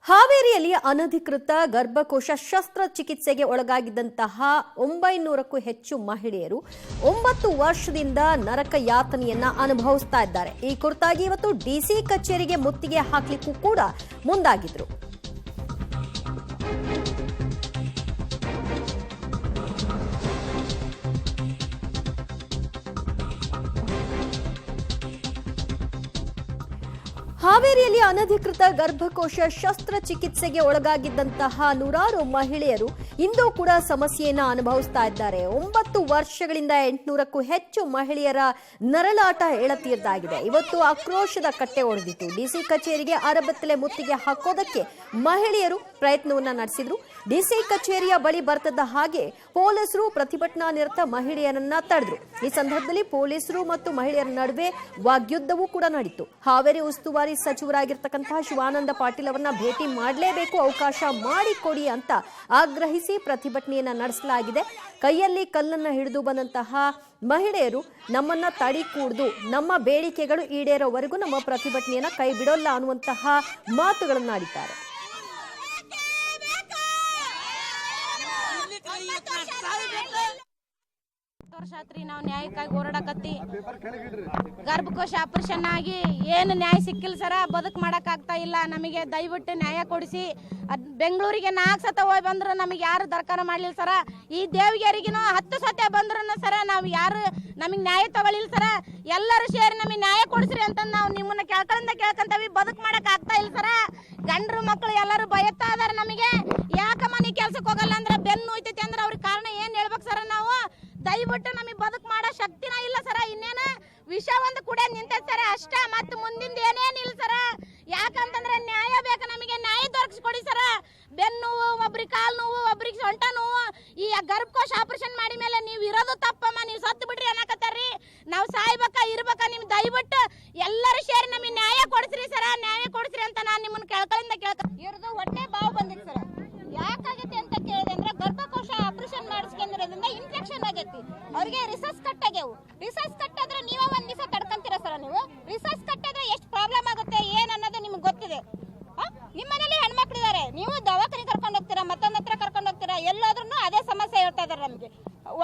ಹಾವೇರಿಯಲ್ಲಿ ಅನಧಿಕೃತ ಗರ್ಭಕೋಶ ಶಸ್ತ್ರಚಿಕಿತ್ಸೆಗೆ ಒಳಗಾಗಿದ್ದಂತಹ 900ಕ್ಕೂ ಹೆಚ್ಚು ಮಹಿಳೆಯರು 9 ವರ್ಷದಿಂದ ನರಕ ಯಾತನೆಯನ್ನ ಅನುಭವಿಸ್ತಾ ಇದ್ದಾರೆ. ಈ ಕುರಿತಾಗಿ ಇವತ್ತು ಡಿಸಿ ಕಚೇರಿಗೆ ಮುತ್ತಿಗೆ ಹಾಕಲಿಕ್ಕೂ ಕೂಡ ಮುಂದಾಗಿದ್ರು. ಹಾವೇರಿಯಲ್ಲಿ ಅನಧಿಕೃತ ಗರ್ಭಕೋಶ ಶಸ್ತ್ರಚಿಕಿತ್ಸೆಗೆ ಒಳಗಾಗಿದ್ದಂತಹ ನೂರಾರು ಮಹಿಳೆಯರು ಇಂದು ಕೂಡ ಸಮಸ್ಯೆಯನ್ನ ಅನುಭವಿಸ್ತಾ ಇದ್ದಾರೆ. 9 ವರ್ಷಗಳಿಂದ 800ಕ್ಕೂ ಹೆಚ್ಚು ಮಹಿಳೆಯರ ನರಳಾಟ ಏಳತೀರ್ದಾಗಿದೆ. ಇವತ್ತು ಆಕ್ರೋಶದ ಕಟ್ಟೆ ಒಡೆದಿತ್ತು. ಡಿಸಿ ಕಚೇರಿಗೆ ಅರಬತ್ತಲೆ ಮುತ್ತಿಗೆ ಹಾಕೋದಕ್ಕೆ ಮಹಿಳೆಯರು ಪ್ರಯತ್ನವನ್ನ ನಡೆಸಿದ್ರು. ಡಿಸಿ ಕಚೇರಿಯ ಬಳಿ ಬರ್ತದ ಹಾಗೆ ಪೊಲೀಸರು ಪ್ರತಿಭಟನಾ ನಿರತ ಮಹಿಳೆಯರನ್ನ ತಡೆದ್ರು. ಈ ಸಂದರ್ಭದಲ್ಲಿ ಪೊಲೀಸರು ಮತ್ತು ಮಹಿಳೆಯರ ನಡುವೆ ವಾಗ್ಯುದ್ಧವೂ ಕೂಡ ನಡೆಯಿತು. ಹಾವೇರಿ ಉಸ್ತುವಾರಿ ಸಚಿವರಾಗಿರ್ತಕ್ಕಂತಹ ಶಿವಾನಂದ ಪಾಟೀಲ್ ಅವರನ್ನ ಭೇಟಿ ಮಾಡಲೇಬೇಕು, ಅವಕಾಶ ಮಾಡಿಕೊಡಿ ಅಂತ ಆಗ್ರಹಿಸಿ ಪ್ರತಿಭಟನೆಯನ್ನ ನಡೆಸಲಾಗಿದೆ. ಕೈಯಲ್ಲಿ ಕಲ್ಲನ್ನ ಹಿಡಿದು ಬಂದಂತಹ ಮಹಿಳೆಯರು ನಮ್ಮನ್ನ ತಡಿ ಕೂಡ್ದು ನಮ್ಮ ಬೇಡಿಕೆಗಳು ಈಡೇರೋವರೆಗೂ ನಮ್ಮ ಪ್ರತಿಭಟನೆಯನ್ನ ಕೈ ಬಿಡೋಲ್ಲ ಅನ್ನುವಂತಹ ಮಾತುಗಳನ್ನಾಡಿದ್ದಾರೆ. ವರ್ಷಾತ್ರಿ ನಾವು ನ್ಯಾಯಕ್ಕಾಗಿ ಹೋರಾಡಕತ್ತಿ ಗರ್ಭಕೋಶ ಆಪರೇಷನ್ ಆಗಿ ಏನು ನ್ಯಾಯ ಸಿಕ್ಕಿಲ್ಲ ಸರ. ಬದುಕು ಮಾಡಕ್ ಆಗ್ತಾ ಇಲ್ಲ. ನಮಗೆ ದಯವಿಟ್ಟು ನ್ಯಾಯ ಕೊಡಿಸಿ. ಬೆಂಗಳೂರಿಗೆ 4 ಸತ ಹೋಗಿ ಬಂದ್ರು ನಮಗೆ ಯಾರು ದರ್ಕಾರ ಮಾಡ್ಲಿಲ್ಲ ಸರ. ಈ ದೇವಗಿರಿಗಿನೂ 10 ಸತ ಬಂದ್ರು ಸರ ನಾವು ಯಾರು ನಮಗೆ ನ್ಯಾಯ ತಗೊಳ್ಳಿಲ್ಲ ಸರ. ಎಲ್ಲರೂ ಸೇರಿ ನಮಗೆ ನ್ಯಾಯ ಕೊಡಿಸ್ರಿ ಅಂತ ನಾವು ನಿಮ್ಮನ್ನ ಕೇಳ್ಕೊಂತೀವಿ. ಬದುಕು ಮಾಡಕ್ ಆಗ್ತಾ ಇಲ್ಲ ಸರ. ಗಂಡ್ರು ಮಕ್ಕಳು ಎಲ್ಲರೂ ಬಯಸ್ತಾ ಇದಾರೆ. ನಮಗೆ ಯಾಕಮ್ಮ ನೀ ಕೆಲ್ಸಕ್ಕೆ ಹೋಗಲ್ಲ ಅಂದ್ರೆ ಬೆನ್ನು ಹೋಯ್ತೈತಿ ಅಂದ್ರೆ ಅವ್ರಿಗೆ ಕಾರಣ ಏನ್ ಹೇಳ್ಬೇಕು ಸರ? ನಾವು ದಯವಿಟ್ಟು ನಮಗೆ ಬದುಕು ಮಾಡೋ ಶಕ್ತಿನ ಇಲ್ಲ ಸರ. ಇನ್ನೇನ ವಿಷ ಒಂದು ಕೂಡ ನಿಂತೈತೆ ಸರ ಅಷ್ಟ. ಮತ್ತೆ ಮುಂದಿಂದ ಏನೇನಿಲ್ಲ ಸರ. ಯಾಕಂತಂದ್ರೆ ನ್ಯಾಯ ಬೇಕು. ನಮಗೆ ನ್ಯಾಯ ದೊರಕಿಸ್ಕೊಡಿ ಸರ. ಬೆನ್ನು ನೋವು, ಒಬ್ರಿಗೆ ಕಾಲು ನೋವು, ಒಬ್ರಿಗೆ ಸೊಂಟ ನೋವು. ಈ ಗರ್ಭಕೋಶ ಆಪರೇಷನ್ ಮಾಡಿ ಮೇಲೆ ನೀವು ಇರೋದು ತಪ್ಪಮ್ಮ, ನೀವು ಸತ್ತು ಬಿಡ್ರಿ ಅನ್ನಕತ್ತಾರ್ರಿ. ನಾವು ಸಾಯ್ಬೇಕಾ ಇರ್ಬೇಕಾ? ನಿಮ್ ದಯವಿಟ್ಟು ಎಲ್ಲರೂ ಸೇರಿ ನಮಗೆ ನ್ಯಾಯ ಕೊಡಿಸ್ರಿ ಸರ. ನ್ಯಾಯ ಕೊಡಿಸ್ರಿ ಅಂತ ನಾನು ನಿಮ್ಮನ್ನ ಇವ್ರದ್ದು ಹೊಟ್ಟೆ ಬಾವು ಬಂದಿತ್ತು ಸರ. ಯಾಕಾಗೈತಿ ಅಂತ ಕೇಳಿದೆ ಅಂದ್ರೆ ಗರ್ಭಕೋಶ ಆಪರೇಷನ್ ಮಾಡಿಸ್ಕೊಂಡ್ರಿಂದ ಇನ್ಫೆಕ್ಷನ್ ಆಗೈತಿ. ಅವ್ರಿಗೆ ರಿಸರ್ಚ್ ಕಟ್ ಆಗ್ಯಾವು. ರಿಸರ್ಚ್ ಕಟ್ ಆದ್ರೆ ನೀವ ಒಂದ್ ದಿವಸ ತಡ್ಕೊಂತೀರ ಸರ. ನೀವು ರಿಸರ್ಚ್ ಕಟ್ ಆದ್ರೆ ಎಷ್ಟು ಪ್ರಾಬ್ಲಮ್ ಆಗುತ್ತೆ ಏನ್ ಅನ್ನೋದು ನಿಮ್ಗೆ ಗೊತ್ತಿದೆ. ನಿಮ್ಮ ಮನೇಲಿ ಹೆಣ್ಮಕ್ಳಿದ್ದಾರೆ, ನೀವು ದವಾಖಾನೆ ಕರ್ಕೊಂಡು ಹೋಗ್ತೀರಾ, ಮತ್ತೊಂದ್ ಹತ್ರ ಕರ್ಕೊಂಡು ಹೋಗ್ತೀರಾ. ಎಲ್ಲೋದ್ರೂ ಅದೇ ಸಮಸ್ಯೆ ಹೇಳ್ತಾ ಇದಾರೆ ನಮ್ಗೆ.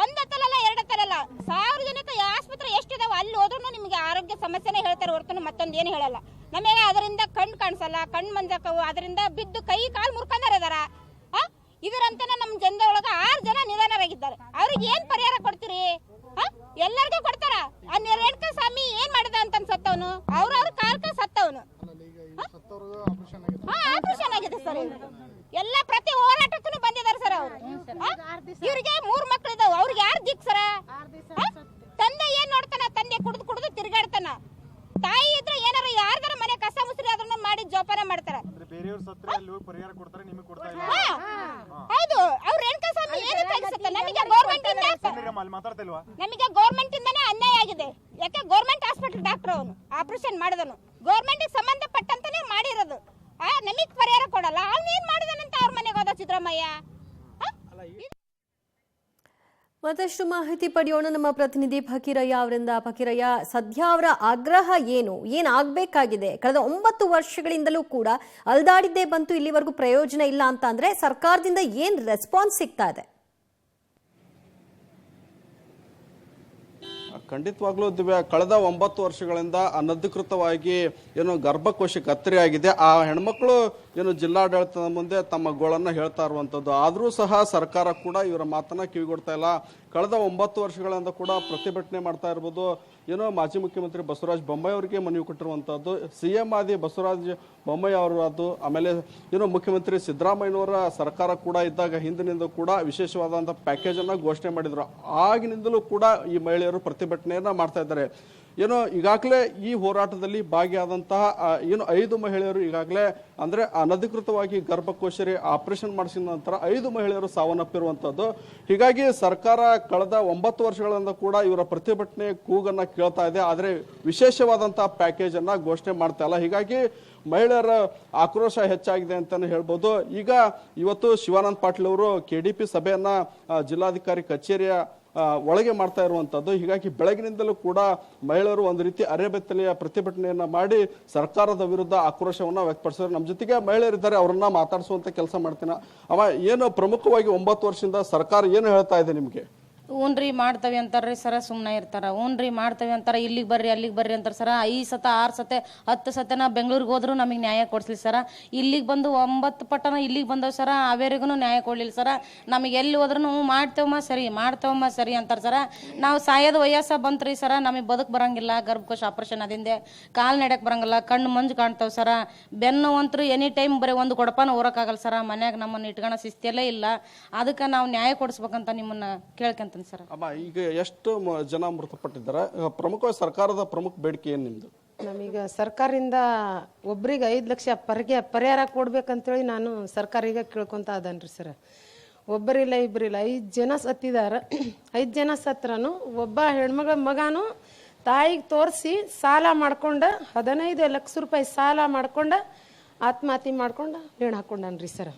ಒಂದತ್ತಲ್ಲ ಎರಡತ್ತಲ್ಲ 1000 ಜನಕ್ಕೆ ಆಸ್ಪತ್ರೆ ಎಷ್ಟಿದಾವೆ ಅಲ್ಲಿ ಹೋದ್ರೂ ನಿಮ್ಗೆ ಆರೋಗ್ಯ ಸಮಸ್ಯೆನೇ ಹೇಳ್ತಾರೆ ಹೊರತು ಮತ್ತೊಂದು ಏನು ಹೇಳಲ್ಲ. ನಮಗೆ ಅದರಿಂದ ಕಣ್ಣು ಕಾಣಿಸಲ್ಲ, ಕಣ್ಣು ಮಂಜಕ್ಕವು, ಅದರಿಂದ ಬಿದ್ದು ಕೈ ಕಾಲು ಮುರ್ಕೊಂಡಾರ ಇದಾರ. ಇದರಂತಾನೆ ನಮ್ ಜನದೊಳಗ 6 ಜನ ನಿಧನರಾಗಿದ್ದಾರೆ. ಅವ್ರಿಗೆ ಏನ್ ಪರಿಹಾರ ಕೊಡ್ತೀರಿ? ಎಲ್ಲರಿಗೂ ಕೊಡ್ತಾರ. ರೇಣುಕಾ ಸ್ವಾಮಿ ಏನ್ ಮಾಡಿದ ಅಂತ ಸತ್ತವನು, ಅವ್ರವ್ರ ಕಾಲಕ್ಕೆ ಸತ್ತವನು. ಆಪರೇಷನ್ ಆಗಿದೆ ಸರ್. ಎಲ್ಲ ಪ್ರತಿ ಹೋರಾಟಕ್ಕೂ ಬಂದಿದ್ದಾರೆ ಸರ್ ಅವರು. ಇವ್ರಿಗೆ 3 ಮಕ್ಕಳಿದಾವ. ಅವ್ರಿಗೆ ಯಾರು ದಿಕ್ ಸರ? ತಂದೆ ಏನ್ ನೋಡ್ತಾನ? ತಂದೆ ಕುಡಿದು ತಿರ್ಗಾಡ್ತಾನ. ತಾಯಿ ಇದ್ರೆ ಏನಾರ ಯಾರ್ದಾರ ಮನೆ ಕಸ ಮುಸ್ರಿ ಅದನ್ನ ಮಾಡಿ ಜೋಪಾನ ಮಾಡ್ತಾರ. ಹೌದು. ಅವ್ರ ರೇಣುಕಾ ಸ್ವಾಮಿ ನಮಗೆ ಗೌರ್ಮೆಂಟ್ ಇಂದಾನೆ ಅನ್ಯಾಯ ಆಗಿದೆ. ಯಾಕೆ ಗೌರ್ಮೆಂಟ್ ಹಾಸ್ಪಿಟಲ್ ಡಾಕ್ಟರ್ ಅವನು ಆಪರೇಷನ್ ಮಾಡಿದನು. ಗೌರ್ಮೆಂಟ್ ಸಂಬಂಧಪಟ್ಟಂತಾನೆ ಮಾಡಿರೋದು. ನಮಗ್ ಪರಿಹಾರ ಕೊಡಲ್ಲ. ಅವ್ನು ಏನ್ ಮಾಡಿದನಂತ ಅವ್ರ ಮನೆಗೆ ಹೋದ ಸಿದ್ದರಾಮಯ್ಯ. ಮತ್ತಷ್ಟು ಮಾಹಿತಿ ಪಡೆಯೋಣ ನಮ್ಮ ಪ್ರತಿನಿಧಿ ಫಕೀರಯ್ಯ ಅವರಿಂದ. ಫಕೀರಯ್ಯ, ಸದ್ಯ ಅವರ ಆಗ್ರಹ ಏನಾಗಬೇಕಾಗಿದೆ? ಕಳೆದ 9 ವರ್ಷಗಳಿಂದಲೂ ಕೂಡ ಅಲ್ದಾಡಿದ್ದೇ ಬಂತು, ಇಲ್ಲಿವರೆಗೂ ಪ್ರಯೋಜನ ಇಲ್ಲ ಅಂತ ಅಂದ್ರೆ ಸರ್ಕಾರದಿಂದ ಏನ್ ರೆಸ್ಪಾನ್ಸ್ ಸಿಗ್ತಾ ಇದೆ? ಖಂಡಿತವಾಗ್ಲೂ ದಿವ್ಯಾ, ಕಳೆದ 9 ವರ್ಷಗಳಿಂದ ಅನಧಿಕೃತವಾಗಿ ಏನು ಗರ್ಭಕೋಶ ಕತ್ತರಿ ಆಗಿದೆ. ಆ ಹೆಣ್ಮಕ್ಳು ಏನು ಜಿಲ್ಲಾಡಳಿತದ ಮುಂದೆ ತಮ್ಮ ಗೋಳನ್ನ ಹೇಳ್ತಾ ಇರುವಂತದ್ದು. ಆದ್ರೂ ಸಹ ಸರ್ಕಾರ ಕೂಡ ಇವರ ಮಾತನ್ನ ಕಿವಿಗೊಡ್ತಾ ಇಲ್ಲ. ಕಳೆದ 9 ವರ್ಷಗಳಿಂದ ಕೂಡ ಪ್ರತಿಭಟನೆ ಮಾಡ್ತಾ ಇರ್ಬೋದು. ಏನೋ ಮಾಜಿ ಮುಖ್ಯಮಂತ್ರಿ ಬಸವರಾಜ ಬೊಮ್ಮಾಯಿ ಅವರಿಗೆ ಮನವಿ ಕೊಟ್ಟಿರುವಂತದ್ದು, ಸಿಎಂ ಆದಿ ಬಸವರಾಜ ಬೊಮ್ಮಾಯಿ ಅವರದ್ದು, ಆಮೇಲೆ ಏನೋ ಮುಖ್ಯಮಂತ್ರಿ ಸಿದ್ದರಾಮಯ್ಯನವರ ಸರ್ಕಾರ ಕೂಡ ಇದ್ದಾಗ ಹಿಂದಿನಿಂದ ಕೂಡ ವಿಶೇಷವಾದಂತಹ ಪ್ಯಾಕೇಜ್ ಅನ್ನ ಘೋಷಣೆ ಮಾಡಿದ್ರು. ಆಗಿನಿಂದಲೂ ಕೂಡ ಈ ಮಹಿಳೆಯರು ಪ್ರತಿಭಟನೆಯನ್ನ ಮಾಡ್ತಾ ಇದ್ದಾರೆ. ಏನೋ ಈಗಾಗಲೇ ಈ ಹೋರಾಟದಲ್ಲಿ ಭಾಗಿಯಾದಂತಹ ಏನು 5 ಮಹಿಳೆಯರು ಈಗಾಗಲೇ ಅಂದ್ರೆ ಅನಧಿಕೃತವಾಗಿ ಗರ್ಭಕೋಶರಿ ಆಪರೇಷನ್ ಮಾಡಿಸಿದ ನಂತರ 5 ಮಹಿಳೆಯರು ಸಾವನ್ನಪ್ಪಿರುವಂತದ್ದು. ಹೀಗಾಗಿ ಸರ್ಕಾರ ಕಳೆದ 9 ವರ್ಷಗಳಿಂದ ಕೂಡ ಇವರ ಪ್ರತಿಭಟನೆ ಕೂಗನ್ನ ಕೇಳ್ತಾ ಇದೆ. ಆದ್ರೆ ವಿಶೇಷವಾದಂತಹ ಪ್ಯಾಕೇಜ್ ಅನ್ನ ಘೋಷಣೆ ಮಾಡ್ತಾ ಇಲ್ಲ. ಹೀಗಾಗಿ ಮಹಿಳೆಯರ ಆಕ್ರೋಶ ಹೆಚ್ಚಾಗಿದೆ ಅಂತಾನೆ ಹೇಳ್ಬೋದು. ಈಗ ಇವತ್ತು ಶಿವಾನಂದ ಪಾಟೀಲ್ ಅವರು KDP ಸಭೆಯನ್ನ ಜಿಲ್ಲಾಧಿಕಾರಿ ಕಚೇರಿಯ ಒಳಗೆ ಮಾಡ್ತಾ ಇರುವಂತದ್ದು. ಹೀಗಾಗಿ ಬೆಳಗಿನಿಂದಲೂ ಕೂಡ ಮಹಿಳೆಯರು ಒಂದು ರೀತಿ ಅರೆಬೆತ್ತಲೆಯ ಪ್ರತಿಭಟನೆಯನ್ನ ಮಾಡಿ ಸರ್ಕಾರದ ವಿರುದ್ಧ ಆಕ್ರೋಶವನ್ನ ವ್ಯಕ್ತಪಡಿಸಿದ್ರು. ನಮ್ಮ ಜೊತೆಗೆ ಮಹಿಳೆಯರಿದ್ದಾರೆ, ಅವರನ್ನ ಮಾತಾಡಿಸುವಂತ ಕೆಲಸ ಮಾಡ್ತೀನಿ. ಅವ ಏನು ಪ್ರಮುಖವಾಗಿ 9 ವರ್ಷದಿಂದ ಸರ್ಕಾರ ಏನು ಹೇಳ್ತಾ ಇದೆ ನಿಮ್ಗೆ? ಹ್ಞೂನ್ರಿ ಮಾಡ್ತವೆ ಅಂತಾರ್ರಿ ಸರ, ಸುಮ್ಮನೆ ಇರ್ತಾರ. ಹ್ಞೂನ್ರಿ ಮಾಡ್ತವೆ ಅಂತಾರ, ಇಲ್ಲಿಗೆ ಬರ್ರಿ ಅಲ್ಲಿಗೆ ಬರ್ರಿ ಅಂತಾರೆ ಸರ. 5 ಸತ 6 ಸತೆ 10 ಸತೆ ನಾವು ಬೆಂಗಳೂರಿಗೆ ಹೋದ್ರು ನಮಗೆ ನ್ಯಾಯ ಕೊಡಿಸ್ಲಿ ಸರ. ಇಲ್ಲಿಗೆ ಬಂದು 9 ಪಟ್ಟನ ಇಲ್ಲಿಗೆ ಬಂದವು ಸರ, ಅವೇರಿಗೂ ನ್ಯಾಯ ಕೊಡ್ಲಿಲ್ಲ ಸರ. ನಮಗೆ ಎಲ್ಲಿ ಹೋದ್ರೂ ಮಾಡ್ತೇವಮ್ಮ ಸರಿ ಅಂತಾರೆ ಸರ. ನಾವು ಸಾಯೋದು ವಯಸ್ಸ ಬಂತ್ರಿ ಸರ, ನಮಗೆ ಬದುಕು ಬರಂಗಿಲ್ಲ. ಗರ್ಭಕೋಶ ಆಪರೇಷನ್ ಅದಿಂದೆ ಕಾಲು ನಡೆಯಕ್ಕೆ ಬರಂಗಿಲ್ಲ, ಕಣ್ಣು ಮಂಜು ಕಾಣ್ತಾವೆ ಸರ. ಬೆನ್ನು ಅಂತೂ ಎನಿ ಟೈಮ್ ಬರೀ ಒಂದು ಕೊಡಪಾನ ಹೊರಕ್ಕಾಗಲ್ಲ ಸರ. ಮನ್ಯಾಗ ನಮ್ಮನ್ನು ಇಟ್ಕೊಳೋ ಶಿಸ್ತಿಯಲ್ಲೇ ಇಲ್ಲ. ಅದಕ್ಕೆ ನಾವು ನ್ಯಾಯ ಕೊಡಿಸ್ಬೇಕಂತ ನಿಮ್ಮನ್ನ ಕೇಳ್ಕೊಂತ ಸರ್. ಅಮ್ಮ, ಈಗ ಎಷ್ಟು ಜನ ಮೃತಪಟ್ಟಿದ್ದಾರೆ? ಪ್ರಮುಖವಾಗಿ ಸರ್ಕಾರದ ಪ್ರಮುಖ ಬೇಡಿಕೆ ಏನು ನಿಮ್ದು? ನಮೀಗ ಸರ್ಕಾರದಿಂದ ಒಬ್ರಿಗೆ 5 ಲಕ್ಷ ಪರಿಹಾರ ಕೊಡ್ಬೇಕಂತೇಳಿ ನಾನು ಸರ್ಕಾರಿಗೆ ಕೇಳ್ಕೊಂತ ಅದನ್ರಿ ಸರ್. ಒಬ್ಬರಿಲ್ಲ ಇಬ್ಬರಿಲ್ಲ 5 ಜನ ಸತ್ತಿದ್ದಾರೆ. 5 ಜನ ಸತ್ರನು ಒಬ್ಬ ಮಗನು ತಾಯಿಗೆ ತೋರಿಸಿ ಸಾಲ ಮಾಡ್ಕೊಂಡ 15 ಲಕ್ಷ ರೂಪಾಯಿ ಸಾಲ ಮಾಡ್ಕೊಂಡ ಆತ್ಮಹತ್ಯೆ ಮಾಡ್ಕೊಂಡು ನೇಣು ಹಾಕೊಂಡನ್ರಿ ಸರ್.